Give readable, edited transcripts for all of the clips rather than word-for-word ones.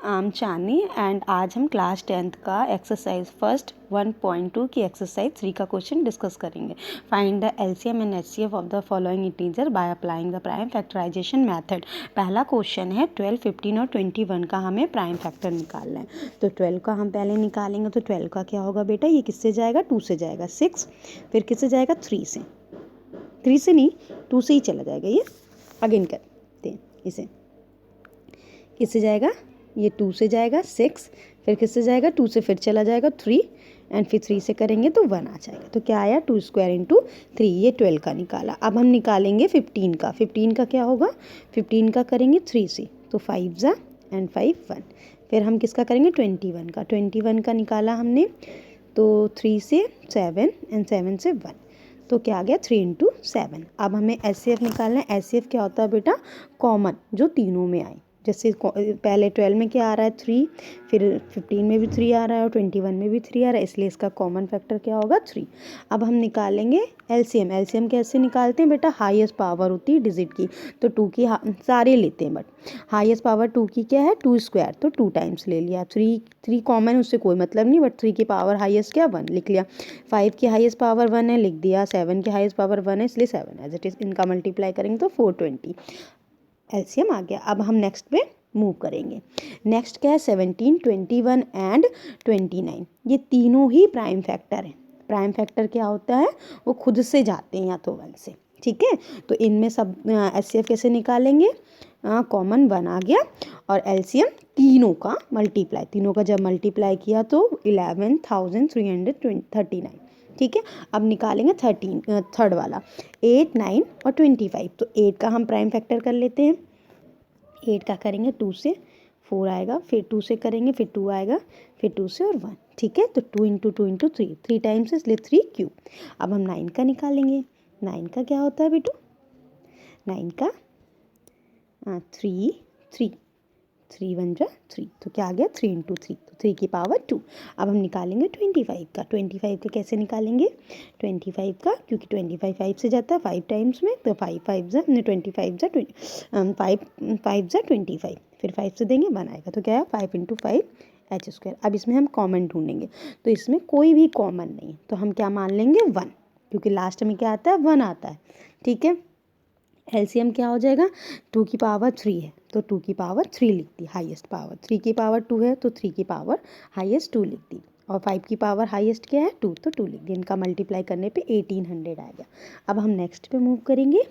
आम चानी एंड आज हम क्लास 10th का एक्सरसाइज फर्स्ट 1.2 की एक्सरसाइज 3 का क्वेश्चन डिस्कस करेंगे। Find the LCM and HCF of the following integer by applying the prime factorization method. पहला क्वेश्चन है 12, 15 और 21 का हमें प्राइम फैक्टर निकालना है। तो 12 का हम पहले निकालेंगे। तो 12 का क्या होगा बेटा, ये किससे जाएगा, 2 से जाएगा, 6 फिर किससे जाएगा, 3 से, 3 से नहीं 2 से ही चला जाएगा। ये अगेन करते हैं, इसे किससे जाएगा, ये 2 से जाएगा, 6 फिर किससे जाएगा, 2 से फिर चला जाएगा 3 एंड फिर 3 से करेंगे तो 1 आ जाएगा। तो क्या आया, 2 स्क्वायर इंटू 3। ये 12 का निकाला। अब हम निकालेंगे 15 का। 15 का क्या होगा, 15 का करेंगे 3 से, तो 5 जा एंड 5 1। फिर हम किसका करेंगे, 21 का। 21 का निकाला हमने, तो 3 से 7 एंड 7 से 1, तो क्या आ गया, 3 इंटू 7। अब हमें एचसीएफ निकालना है। एचसीएफ क्या होता है बेटा, कॉमन जो तीनों में आए। जैसे पहले 12 में क्या आ रहा है, 3, फिर 15 में भी 3 आ रहा है और 21 में भी 3 आ रहा है, इसलिए इसका कॉमन फैक्टर क्या होगा, 3। अब हम निकालेंगे एलसीएम। एलसीएम कैसे निकालते हैं बेटा, हाईएस्ट पावर होती है डिजिट की, तो 2 की सारे लेते हैं, बट हाईएस्ट पावर 2 की क्या है, 2 स्क्वायर, तो 2 टाइम्स ले लिया। 3 कॉमन, उससे कोई मतलब नहीं, बट 3 की पावर हाईएस्ट क्या, 1 लिख लिया। 5 की हाईएस्ट पावर 1 है, लिख दिया। 7 की हाईएस्ट पावर 1 है, इसलिए 7 एज इट इज़। इनका मल्टीप्लाई करेंगे तो 420 एलसीएम आ गया। अब हम नेक्स्ट पे मूव करेंगे। नेक्स्ट क्या है, 17, 21 एंड 29। ये तीनों ही प्राइम फैक्टर हैं। प्राइम फैक्टर क्या होता है, वो खुद से जाते हैं या तो 1 से, ठीक है। तो इनमें सब एचसीएफ कैसे निकालेंगे, कॉमन 1 आ गया और एलसीएम तीनों का मल्टीप्लाई, तीनों का जब मल्टीप्लाई किया तो 11,339, ठीक है। अब निकालेंगे थर्ड वाला, 8, 9 और 25। तो 8 का हम प्राइम फैक्टर कर लेते हैं। 8 का करेंगे 2 से, 4 आएगा, फिर 2 से करेंगे, फिर 2 आएगा, फिर 2 से और 1, ठीक है। तो 2 इंटू 2 इंटू 3, 3 टाइम्स इसलिए 3 क्यूब। अब हम 9 का निकालेंगे। 9 का क्या होता है बेटू, 9 का 3, 3 1 जा 3, तो क्या आ गया, 3 इंटू 3, तो 3 की पावर 2। अब हम निकालेंगे 25 का। 25 का कैसे निकालेंगे, 25 का, क्योंकि 25 5 से जाता है 5 टाइम्स में, तो 5 5 जा 25 जा 5 जा 25, फिर 5 से देंगे 1 आएगा, तो क्या है, 5 इंटू 5 एच स्क्वायर। अब इसमें हम कॉमन ढूंढेंगे, तो इसमें कोई भी कॉमन नहीं, तो हम क्या मान लेंगे, 1, क्योंकि लास्ट में क्या आता है, 1 आता है, ठीक है। एलसीएम क्या हो जाएगा, 2 की पावर 3 है, तो 2 की पावर 3 लिख दी, हाईएस्ट पावर। 3 की पावर 2 है, तो 3 की पावर हाईएस्ट 2 लिख दी, और 5 की पावर हाईएस्ट क्या है, 2, तो 2 लिख दी। इनका मल्टीप्लाई करने पे 1800 आ गया। अब हम नेक्स्ट पे मूव करेंगे।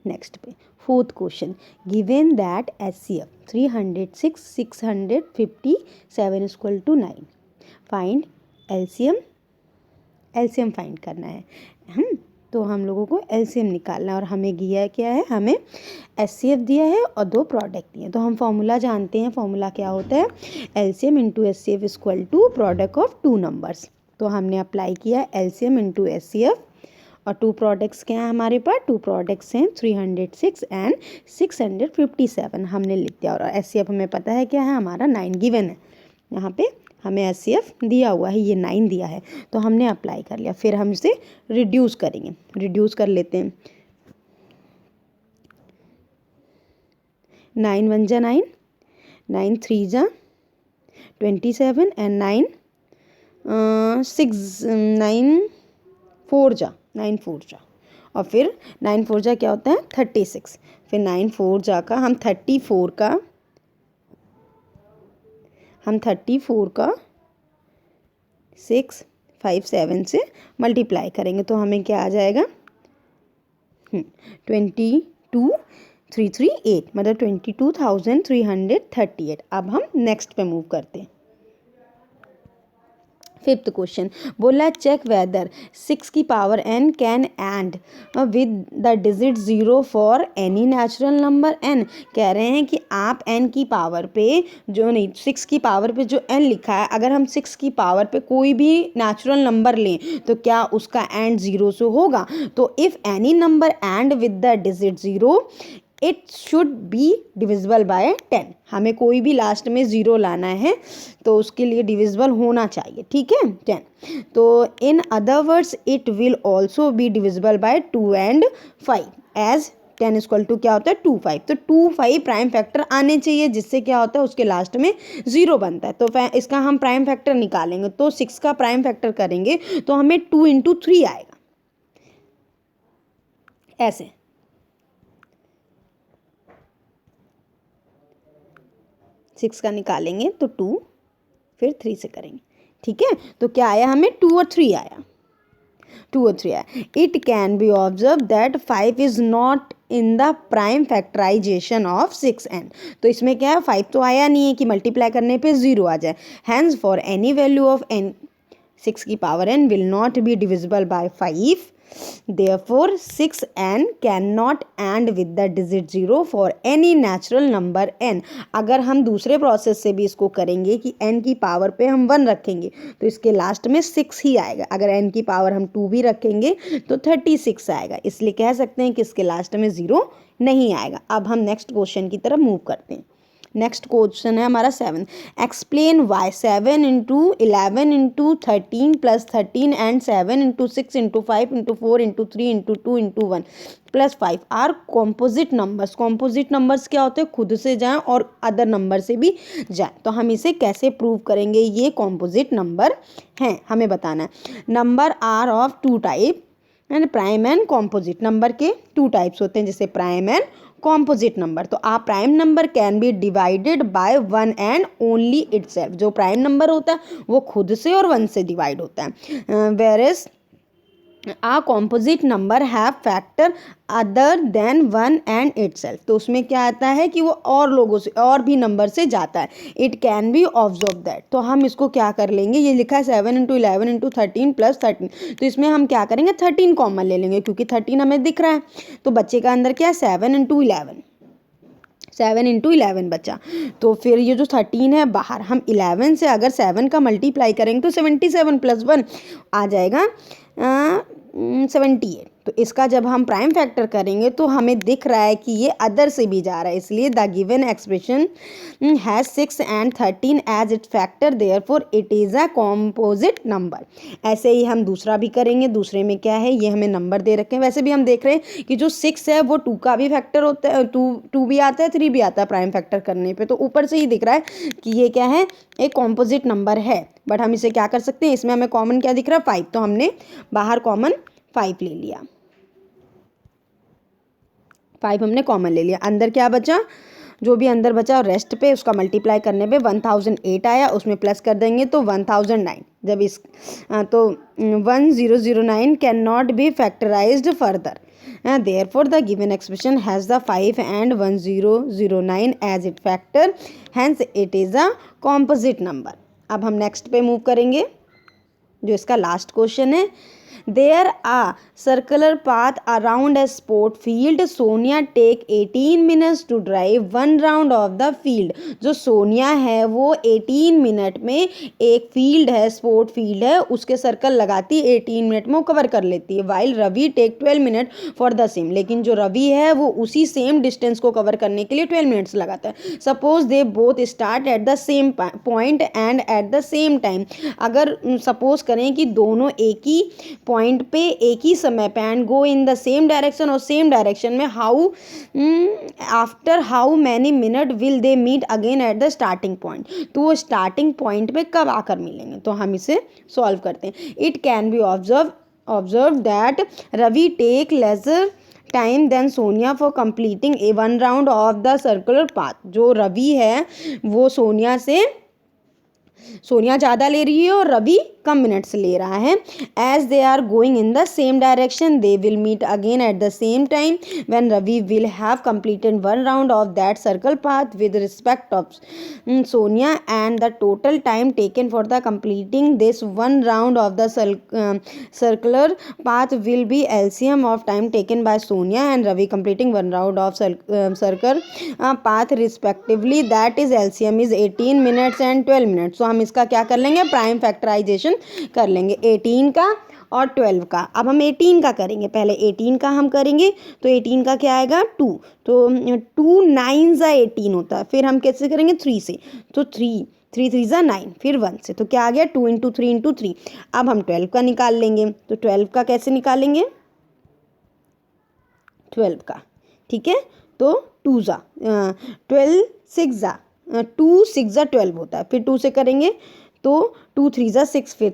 नेक्स्ट पे fourth question, given that HCF 306 657 equal to 9, find LCM. LCM find करना है तो हम लोगों को एलसीएम निकालना है, और हमें दिया क्या है, हमें एचसीएफ दिया है और 2 प्रोडक्ट दिए। तो हम फॉर्मूला जानते हैं, फॉर्मूला क्या होता है, LCM into HCF equal to product of 2 numbers. तो हमने अप्लाई किया एलसीएम इंटू एचसीएफ, और 2 प्रोडक्ट्स क्या हैं हमारे पास, 2 प्रोडक्ट्स हैं 306 एंड 657, हमने लिख दिया। और एचसीएफ हमें पता है क्या है, हमारा 9 गिवन है, यहाँ पे हमें एचसीएफ दिया हुआ है, ये 9 दिया है, तो हमने अप्लाई कर लिया। फिर हम इसे रिड्यूस करेंगे, रिड्यूस कर लेते हैं। 9 1 जा 9, 9 3 जा 27 एंड 9 6 9 4 जा 9 4 जा, और फिर 9 4 जा क्या होता है, 36, फिर 9 4 जा का हम 34 का 6 5 7 से मल्टीप्लाई करेंगे, तो हमें क्या आ जाएगा, 22,338, मतलब 22,338। अब हम नेक्स्ट पे मूव करते हैं। फिफ्थ क्वेश्चन बोला, चेक वेदर 6 की power n can and with the digit 0 for any natural number n। कह रहे हैं कि आप n की पावर पे जो नहीं, 6 की पावर पे जो n लिखा है, अगर हम 6 की पावर पे कोई भी नेचुरल नंबर लें तो क्या उसका एंड 0 से होगा। तो if any number and with the digit 0 it should be divisible bye 10। हमें कोई भी लास्ट में 0 लाना है तो उसके लिए डिविजिबल होना चाहिए, ठीक है, 10। तो in other words it will also be divisible by 2 and 5 as 10 equal to क्या होता है 25, तो 25 प्राइम फैक्टर आने चाहिए, जिससे क्या होता है उसके लास्ट में 0 बनता है। तो इसका हम प्राइम फैक्टर निकालेंगे, तो 6 का प्राइम फैक्टर करेंगे तो हमें 2 × 3 आएगा, ऐसे 6 का निकालेंगे तो 2 फिर 3 से करेंगे, ठीक है। तो क्या आया हमें 2 और 3 आया, 2 और 3 आया। It can be observe that 5 is not in the prime factorization of 6n। तो इसमें क्या है 5 तो आया नहीं है कि मल्टीप्लाई करने पे 0 आ जाए। Hence for any value of n 6 की power n will not be divisible by 5, therefore 6n cannot end with the digit 0 for any natural number n। अगर हम दूसरे प्रोसेस से भी इसको करेंगे कि n की पावर पे हम 1 रखेंगे तो इसके लास्ट में 6 ही आएगा, अगर n की पावर हम 2 भी रखेंगे तो 36 आएगा, इसलिए कह सकते हैं कि इसके लास्ट में 0 नहीं आएगा। अब हम नेक्स्ट क्वेश्चन की तरफ मूव करते हैं। नेक्स्ट क्वेश्चन है हमारा 7, explain why 7 × 11 × 13 + 13 and 7 × 6 × 5 × 4 × 3 × 2 × 1 + 5 are composite numbers. Composite numbers क्या होते हैं, खुद से जाएं और अदर नंबर से भी जाएं। तो हम इसे कैसे प्रूव करेंगे, ये कॉम्पोजिट नंबर हैं, हमें बताना है। Number are of 2 type and prime and composite. Number के 2 टाइप्स होते हैं, जैसे प्राइम एंड कॉम्पोजिट नंबर। तो uh prime number can be divided by 1 and only itself. जो प्राइम नंबर होता है वो खुद से और 1 से डिवाइड होता है। Whereas a composite number have factor other than 1 and itself. तो उसमें क्या आता है कि वो और लोगों से और भी नंबर से जाता है। It can be observe that. तो हम इसको क्या कर लेंगे, ये लिखा है 7 × 11 × 13 + 13, तो इसमें हम क्या करेंगे 13 कॉमन ले लेंगे, क्योंकि 13 हमें दिख रहा है। तो बच्चे का अंदर क्या है 7 × 11, 7 × 11 बचा। तो फिर ये जो 13 है बाहर, हम 11 से अगर 7 का मल्टीप्लाई करेंगे तो 77 + 1 आ जाएगा 78। तो इसका जब हम प्राइम फैक्टर करेंगे तो हमें दिख रहा है कि ये अदर से भी जा रहा है, इसलिए the given expression has 6 and 13 as it factor, therefore it is a composite number. ऐसे ही हम दूसरा भी करेंगे। दूसरे में क्या है, ये हमें नंबर दे रखे हैं। वैसे भी हम देख रहे हैं कि जो 6 है वो 2 का भी फैक्टर होता है, 2 भी आता है, 3 भी आता है प्राइम फैक्टर करने पे। तो ऊपर से ही दिख रहा है कि ये क्या है, एक कॉम्पोजिट नंबर है। बट हम इसे क्या कर सकते हैं, इसमें हमें कॉमन क्या दिख रहा है 5, तो हमने बाहर कॉमन 5 ले लिया, 5 हमने कॉमन ले लिया। अंदर क्या बचा, जो भी अंदर बचा और रेस्ट पे उसका मल्टीप्लाई करने पे 1008 आया, उसमें प्लस कर देंगे तो 1009। जब इस तो 1009 can not be factorised further, therefore the given expression has the 5 and 1009 as its factor, hence it is a composite number। अब हम नेक्स्ट पे मूव करेंगे, जो इसका लास्ट क्वेश्चन है। There are circular path around a sport field. Sonia take 18 minutes to drive 1 round of the field। जो सोनिया है वो 18 मिनट में एक फील्ड है, स्पोर्ट फील्ड है, उसके सर्कल लगाती है, 18 मिनट में वो कवर कर लेती है। While Ravi take 12 minute for the same. लेकिन जो रवि है वो उसी सेम डिस्टेंस को कवर करने के लिए 12 मिनट्स लगाता है। Suppose they both start at the same point and eight the same time. अगर सपोज करें कि दोनों एक ही पॉइंट पे एक ही समय पे and go in the same direction, और सेम डायरेक्शन में after how many minute will they meet again at the starting point. तो वो स्टार्टिंग पॉइंट पे कब आकर मिलेंगे, तो हम इसे सॉल्व करते हैं। It can be observe that Ravi take lesser time than Sonia for completing a 1 round of the circular path. जो रवि है वो सोनिया ज़्यादा ले रही है और रवि कम मिनट्स ले रहा है। As they are going in the same direction they will meet again at the same time when Ravi will have completed 1 round of that circle path with respect of Sonia, and the total time taken for the completing this 1 round of the circular path will be LCM of time taken by Sonia and Ravi completing 1 round of circle path respectively, that is LCM is 18 minutes and 12 minutes. तो हम इसका क्या कर लेंगे, prime factorisation कर लेंगे 18 का और 12 का। अब हम 18 का करेंगे, पहले 18 का हम करेंगे। तो 18 का क्या आएगा 2, तो 2 9 ज़ा 18 होता है। फिर हम कैसे करेंगे 3 से, तो 3 3 ज़ा 9, फिर 1 से, तो क्या आ गया 2 × 3 × 3। अब हम 12 का निकाल लेंगे। तो 12 का कैसे निकालेंगे, 12 का ठीक है। तो 2 ज़ा 12 6 ज़ा 2 6 ज़ा 12 होता है, फिर 2 से करेंगे तो 2 3 ज़ा 6, फिर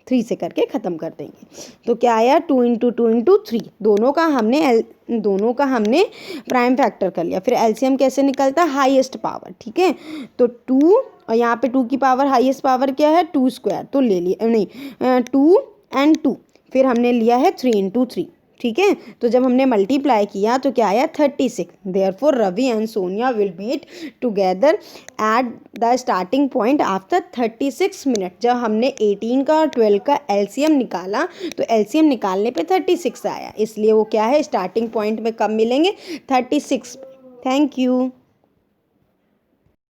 3 से करके ख़त्म कर देंगे। तो क्या आया 2 इंटू 2 इंटू 3, दोनों का हमने प्राइम फैक्टर कर लिया। फिर एलसीएम कैसे निकलता है, हाईएस्ट पावर, ठीक है। तो 2 और यहाँ पे 2 की पावर हाईएस्ट पावर क्या है 2 स्क्वायर, तो ले लिया नहीं 2 एंड 2, फिर हमने लिया है 3 इंटू 3, ठीक है। तो जब हमने मल्टीप्लाई किया तो क्या आया 36। Therefore Ravi and Sonia will meet together at the starting point after 36 minute. जब हमने 18 का और 12 का एलसीएम निकाला तो एलसीएम निकालने पे 36 आया, इसलिए वो क्या है स्टार्टिंग पॉइंट में कब मिलेंगे 36। Thank you.